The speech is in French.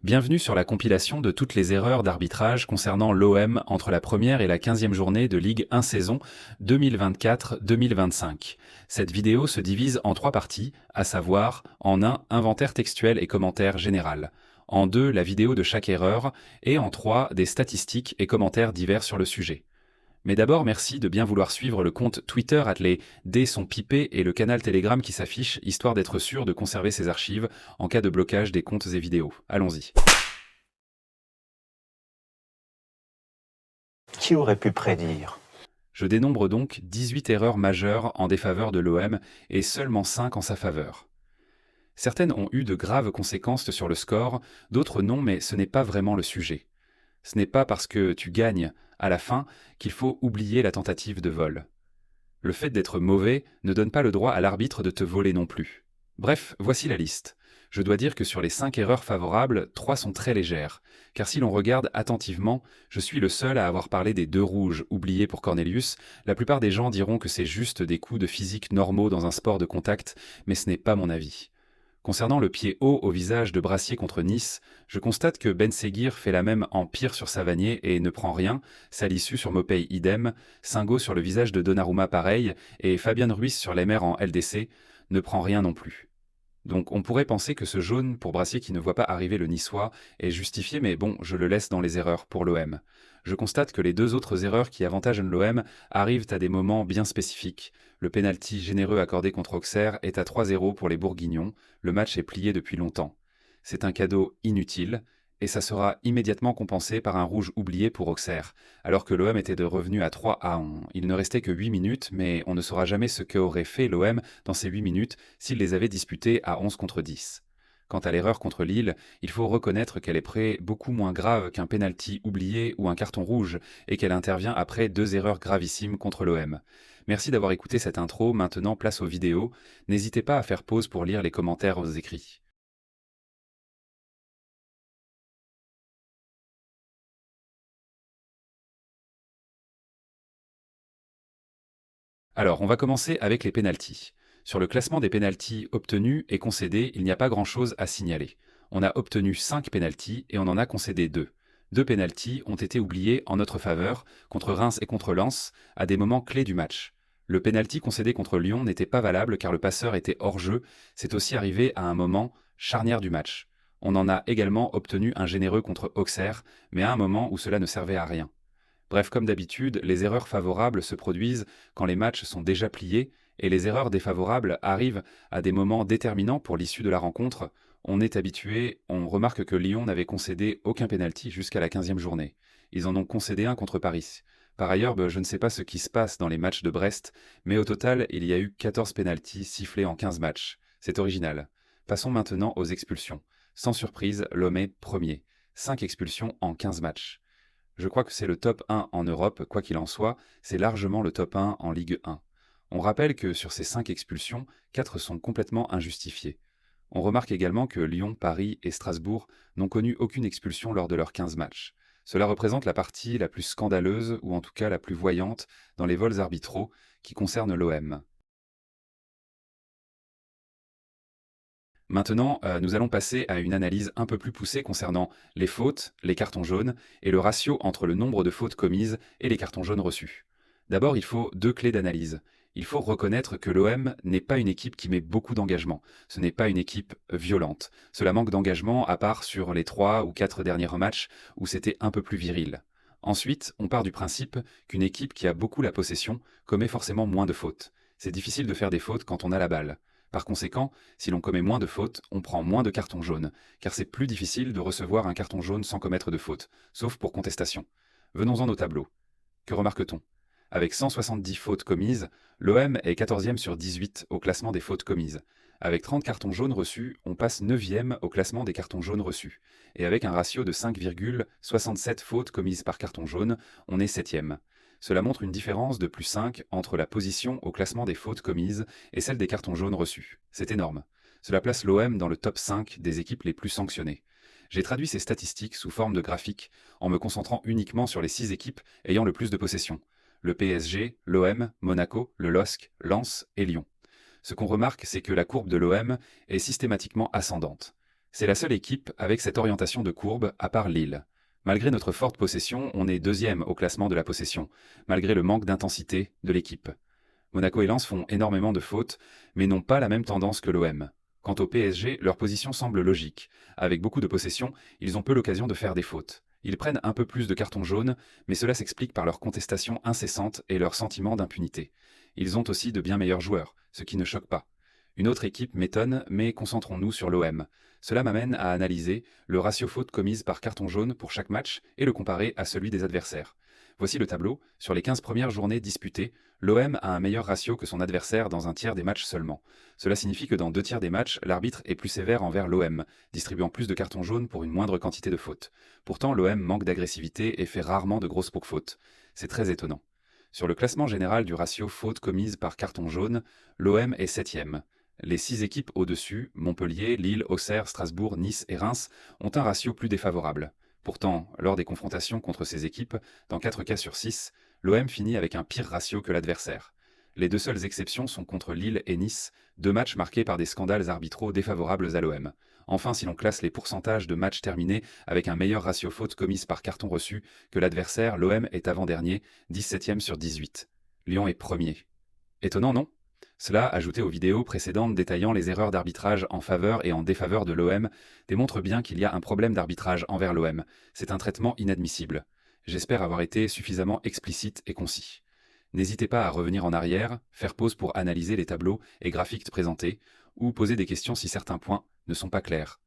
Bienvenue sur la compilation de toutes les erreurs d'arbitrage concernant l'OM entre la première et la 15e journée de Ligue 1 saison 2024-2025. Cette vidéo se divise en 3 parties, à savoir en 1, inventaire textuel et commentaire général, en 2, la vidéo de chaque erreur, et en 3, des statistiques et commentaires divers sur le sujet. Mais d'abord, merci de bien vouloir suivre le compte Twitter @ dés sont pipés et le canal Telegram qui s'affiche, histoire d'être sûr de conserver ces archives en cas de blocage des comptes et vidéos. Allons-y. Qui aurait pu prédire? Je dénombre donc 18 erreurs majeures en défaveur de l'OM et seulement 5 en sa faveur. Certaines ont eu de graves conséquences sur le score, d'autres non, mais ce n'est pas vraiment le sujet. Ce n'est pas parce que tu gagnes à la fin qu'il faut oublier la tentative de vol. Le fait d'être mauvais ne donne pas le droit à l'arbitre de te voler non plus. Bref, voici la liste. Je dois dire que sur les 5 erreurs favorables, 3 sont très légères, car si l'on regarde attentivement, je suis le seul à avoir parlé des 2 rouges oubliés pour Cornelius. La plupart des gens diront que c'est juste des coups de physique normaux dans un sport de contact, mais ce n'est pas mon avis. Concernant le pied haut au visage de Brassier contre Nice, je constate que Ben Seguir fait la même en pire sur Savanier et ne prend rien, Salisu sur Mopey idem, Singo sur le visage de Donnarumma pareil, et Fabian Ruiz sur Lemaire en LDC ne prend rien non plus. Donc on pourrait penser que ce jaune pour Brassier qui ne voit pas arriver le Niçois est justifié, mais bon, je le laisse dans les erreurs pour l'OM. Je constate que les 2 autres erreurs qui avantagent l'OM arrivent à des moments bien spécifiques. Le pénalty généreux accordé contre Auxerre est à 3-0 pour les Bourguignons, le match est plié depuis longtemps. C'est un cadeau inutile, et ça sera immédiatement compensé par un rouge oublié pour Auxerre, alors que l'OM était de revenu à 3-1. Il ne restait que 8 minutes, mais on ne saura jamais ce qu'aurait fait l'OM dans ces 8 minutes s'il les avait disputées à 11 contre 10. Quant à l'erreur contre Lille, il faut reconnaître qu'elle est beaucoup moins grave qu'un pénalty oublié ou un carton rouge, et qu'elle intervient après 2 erreurs gravissimes contre l'OM. Merci d'avoir écouté cette intro, maintenant place aux vidéos. N'hésitez pas à faire pause pour lire les commentaires aux écrits. Alors, on va commencer avec les pénaltys. Sur le classement des pénaltys obtenus et concédés, il n'y a pas grand-chose à signaler. On a obtenu 5 pénaltys et on en a concédé 2. 2 pénaltys ont été oubliés en notre faveur, contre Reims et contre Lens, à des moments clés du match. Le pénalty concédé contre Lyon n'était pas valable car le passeur était hors jeu, c'est aussi arrivé à un moment charnière du match. On en a également obtenu un généreux contre Auxerre, mais à un moment où cela ne servait à rien. Bref, comme d'habitude, les erreurs favorables se produisent quand les matchs sont déjà pliés et les erreurs défavorables arrivent à des moments déterminants pour l'issue de la rencontre. On est habitué, on remarque que Lyon n'avait concédé aucun pénalty jusqu'à la 15e journée. Ils en ont concédé un contre Paris. Par ailleurs, je ne sais pas ce qui se passe dans les matchs de Brest, mais au total, il y a eu 14 pénaltys sifflés en 15 matchs. C'est original. Passons maintenant aux expulsions. Sans surprise, l'OM est premier. 5 expulsions en 15 matchs. Je crois que c'est le top 1 en Europe, quoi qu'il en soit, c'est largement le top 1 en Ligue 1. On rappelle que sur ces 5 expulsions, 4 sont complètement injustifiées. On remarque également que Lyon, Paris et Strasbourg n'ont connu aucune expulsion lors de leurs 15 matchs. Cela représente la partie la plus scandaleuse, ou en tout cas la plus voyante, dans les vols arbitraux qui concernent l'OM. Maintenant, nous allons passer à une analyse un peu plus poussée concernant les fautes, les cartons jaunes et le ratio entre le nombre de fautes commises et les cartons jaunes reçus. D'abord, il faut 2 clés d'analyse. Il faut reconnaître que l'OM n'est pas une équipe qui met beaucoup d'engagement. Ce n'est pas une équipe violente. Cela manque d'engagement à part sur les 3 ou 4 derniers matchs où c'était un peu plus viril. Ensuite, on part du principe qu'une équipe qui a beaucoup la possession commet forcément moins de fautes. C'est difficile de faire des fautes quand on a la balle. Par conséquent, si l'on commet moins de fautes, on prend moins de cartons jaunes, car c'est plus difficile de recevoir un carton jaune sans commettre de faute, sauf pour contestation. Venons-en au tableau. Que remarque-t-on? Avec 170 fautes commises, l'OM est 14e sur 18 au classement des fautes commises. Avec 30 cartons jaunes reçus, on passe 9e au classement des cartons jaunes reçus. Et avec un ratio de 5,67 fautes commises par carton jaune, on est 7e. Cela montre une différence de plus 5 entre la position au classement des fautes commises et celle des cartons jaunes reçus. C'est énorme. Cela place l'OM dans le top 5 des équipes les plus sanctionnées. J'ai traduit ces statistiques sous forme de graphique en me concentrant uniquement sur les 6 équipes ayant le plus de possession. Le PSG, l'OM, Monaco, le LOSC, Lens et Lyon. Ce qu'on remarque, c'est que la courbe de l'OM est systématiquement ascendante. C'est la seule équipe avec cette orientation de courbe à part Lille. Malgré notre forte possession, on est deuxième au classement de la possession, malgré le manque d'intensité de l'équipe. Monaco et Lens font énormément de fautes, mais n'ont pas la même tendance que l'OM. Quant au PSG, leur position semble logique. Avec beaucoup de possession, ils ont peu l'occasion de faire des fautes. Ils prennent un peu plus de cartons jaunes, mais cela s'explique par leur contestation incessante et leur sentiment d'impunité. Ils ont aussi de bien meilleurs joueurs, ce qui ne choque pas. Une autre équipe m'étonne, mais concentrons-nous sur l'OM. Cela m'amène à analyser le ratio fautes commises par carton jaune pour chaque match et le comparer à celui des adversaires. Voici le tableau. Sur les 15 premières journées disputées, l'OM a un meilleur ratio que son adversaire dans un tiers des matchs seulement. Cela signifie que dans 2 tiers des matchs, l'arbitre est plus sévère envers l'OM, distribuant plus de cartons jaunes pour une moindre quantité de fautes. Pourtant, l'OM manque d'agressivité et fait rarement de grosses fautes. C'est très étonnant. Sur le classement général du ratio fautes commises par carton jaune, l'OM est 7e. Les 6 équipes au-dessus, Montpellier, Lille, Auxerre, Strasbourg, Nice et Reims, ont un ratio plus défavorable. Pourtant, lors des confrontations contre ces équipes, dans 4 cas sur 6, l'OM finit avec un pire ratio que l'adversaire. Les 2 seules exceptions sont contre Lille et Nice, 2 matchs marqués par des scandales arbitraux défavorables à l'OM. Enfin, si l'on classe les pourcentages de matchs terminés avec un meilleur ratio fautes commises par carton reçu que l'adversaire, l'OM est avant-dernier, 17e sur 18. Lyon est premier. Étonnant, non ? Cela, ajouté aux vidéos précédentes détaillant les erreurs d'arbitrage en faveur et en défaveur de l'OM, démontre bien qu'il y a un problème d'arbitrage envers l'OM. C'est un traitement inadmissible. J'espère avoir été suffisamment explicite et concis. N'hésitez pas à revenir en arrière, faire pause pour analyser les tableaux et graphiques présentés, ou poser des questions si certains points ne sont pas clairs.